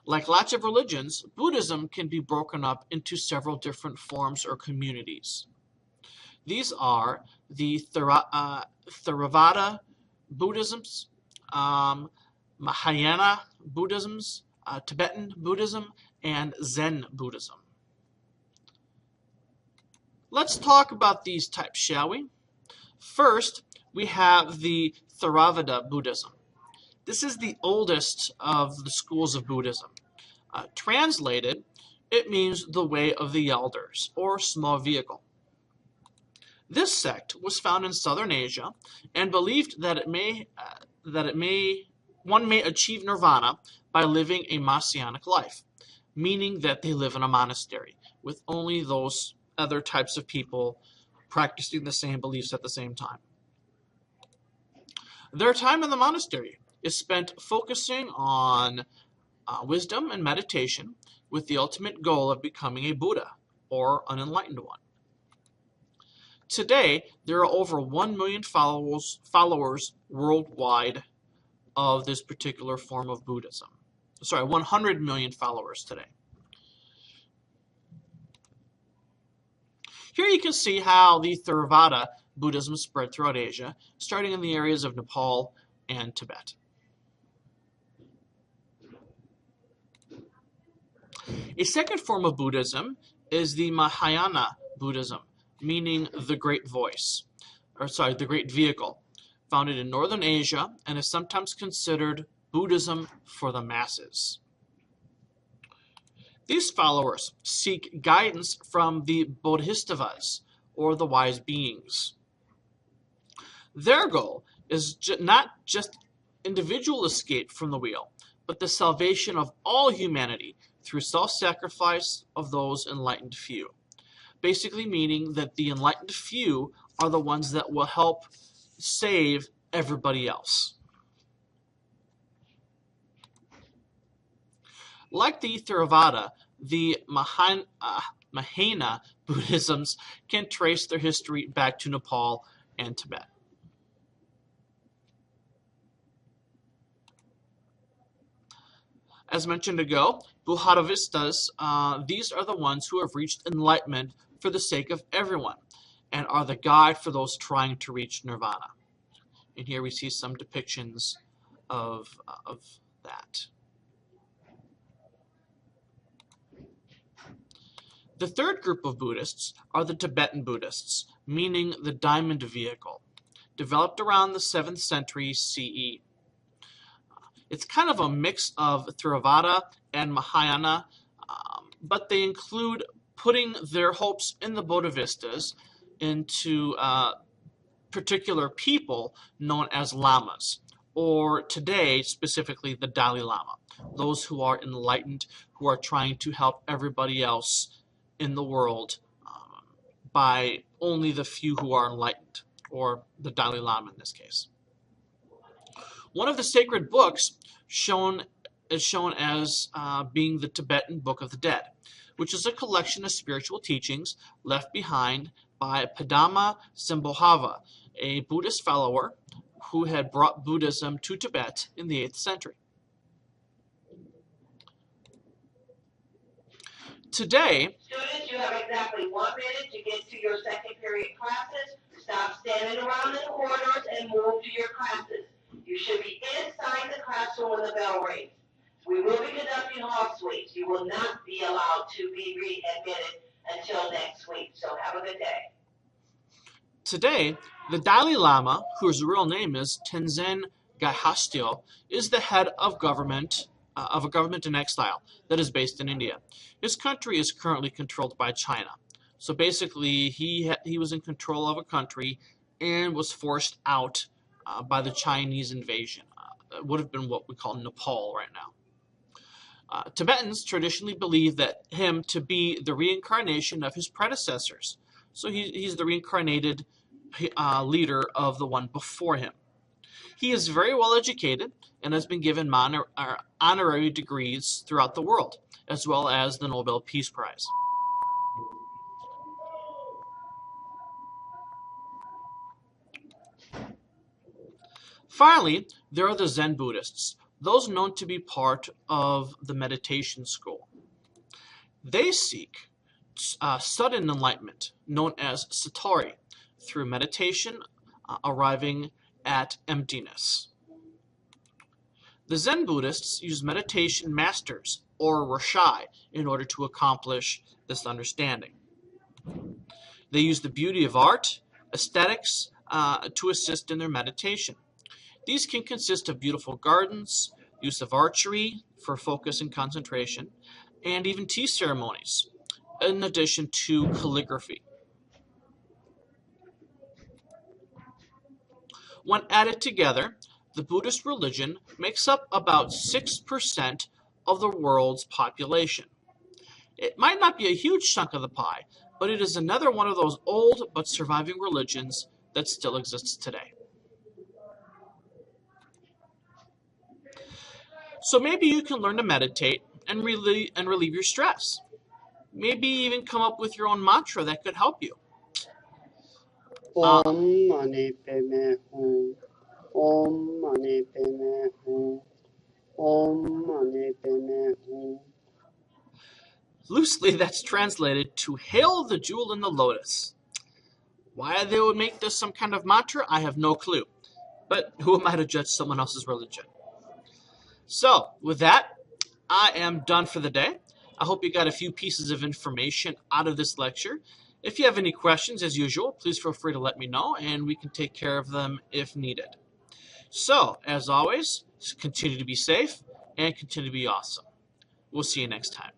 Like lots of religions, Buddhism can be broken up into several different forms or communities. These are the Theravada Buddhisms, Mahayana Buddhisms, Tibetan Buddhism, and Zen Buddhism. Let's talk about these types, shall we? First, we have the Theravada Buddhism. This is the oldest of the schools of Buddhism. Translated, it means the way of the elders, or small vehicle. This sect was found in southern Asia and believed that one may achieve nirvana by living a Mahayanic life, meaning that they live in a monastery with only those other types of people practicing the same beliefs at the same time. Their time in the monastery is spent focusing on wisdom and meditation with the ultimate goal of becoming a Buddha or an enlightened one. Today, there are over 1 million followers worldwide of this particular form of Buddhism. 100 million followers today. Here you can see how the Theravada Buddhism spread throughout Asia, starting in the areas of Nepal and Tibet. A second form of Buddhism is the Mahayana Buddhism, meaning the great voice, the great vehicle, founded in northern Asia and is sometimes considered Buddhism for the masses. These followers seek guidance from the Boddhistvas, or the wise beings. Their goal is not just individual escape from the wheel, but the salvation of all humanity through self-sacrifice of those enlightened few. Basically meaning that the enlightened few are the ones that will help save everybody else. Like the Theravada, the Mahayana Buddhisms can trace their history back to Nepal and Tibet. As mentioned ago, Boddhistvas, these are the ones who have reached enlightenment for the sake of everyone and are the guide for those trying to reach nirvana. And here we see some depictions of that. The third group of Buddhists are the Tibetan Buddhists, meaning the diamond vehicle, developed around the 7th century CE. It's kind of a mix of Theravada and Mahayana, but they include putting their hopes in the Boddhistvas into particular people known as lamas, or today specifically the Dalai Lama, those who are enlightened, who are trying to help everybody else in the world by only the few who are enlightened, or the Dalai Lama in this case. One of the sacred books is shown as being the Tibetan Book of the Dead, which is a collection of spiritual teachings left behind by Padma Sambhava, a Buddhist follower who had brought Buddhism to Tibet in the 8th century. Today, students, you have exactly 1 minute to get to your second period classes. Stop standing around in the corridors and move to your classes. You should be inside the classroom when the bell rings. We will be conducting hall sweeps. You will not be allowed to be readmitted until next week. So have a good day. Today, the Dalai Lama, whose real name is Tenzin Gyatso, is the head of a government in exile that is based in India. His country is currently controlled by China. So basically, he was in control of a country and was forced out by the Chinese invasion. It would have been what we call Nepal right now. Tibetans traditionally believe that him to be the reincarnation of his predecessors. So he's the reincarnated leader of the one before him. He is very well educated and has been given honorary degrees throughout the world, as well as the Nobel Peace Prize. Finally, there are the Zen Buddhists, those known to be part of the meditation school. They seek sudden enlightenment, known as satori, through meditation, arriving at emptiness. The Zen Buddhists use meditation masters, or rashai, in order to accomplish this understanding. They use the beauty of art, aesthetics, to assist in their meditation. These can consist of beautiful gardens, use of archery for focus and concentration, and even tea ceremonies, in addition to calligraphy. When added together, the Buddhist religion makes up about 6% of the world's population. It might not be a huge chunk of the pie, but it is another one of those old but surviving religions that still exists today. So maybe you can learn to meditate and relieve your stress. Maybe even come up with your own mantra that could help you. Om Mani Padme Hum. Om Mani Padme Hum. Om Mani Padme Hum. Loosely, that's translated to hail the jewel in the lotus. Why they would make this some kind of mantra, I have no clue. But who am I to judge someone else's religion? So, with that, I am done for the day. I hope you got a few pieces of information out of this lecture. If you have any questions, as usual, please feel free to let me know, and we can take care of them if needed. So, as always, continue to be safe and continue to be awesome. We'll see you next time.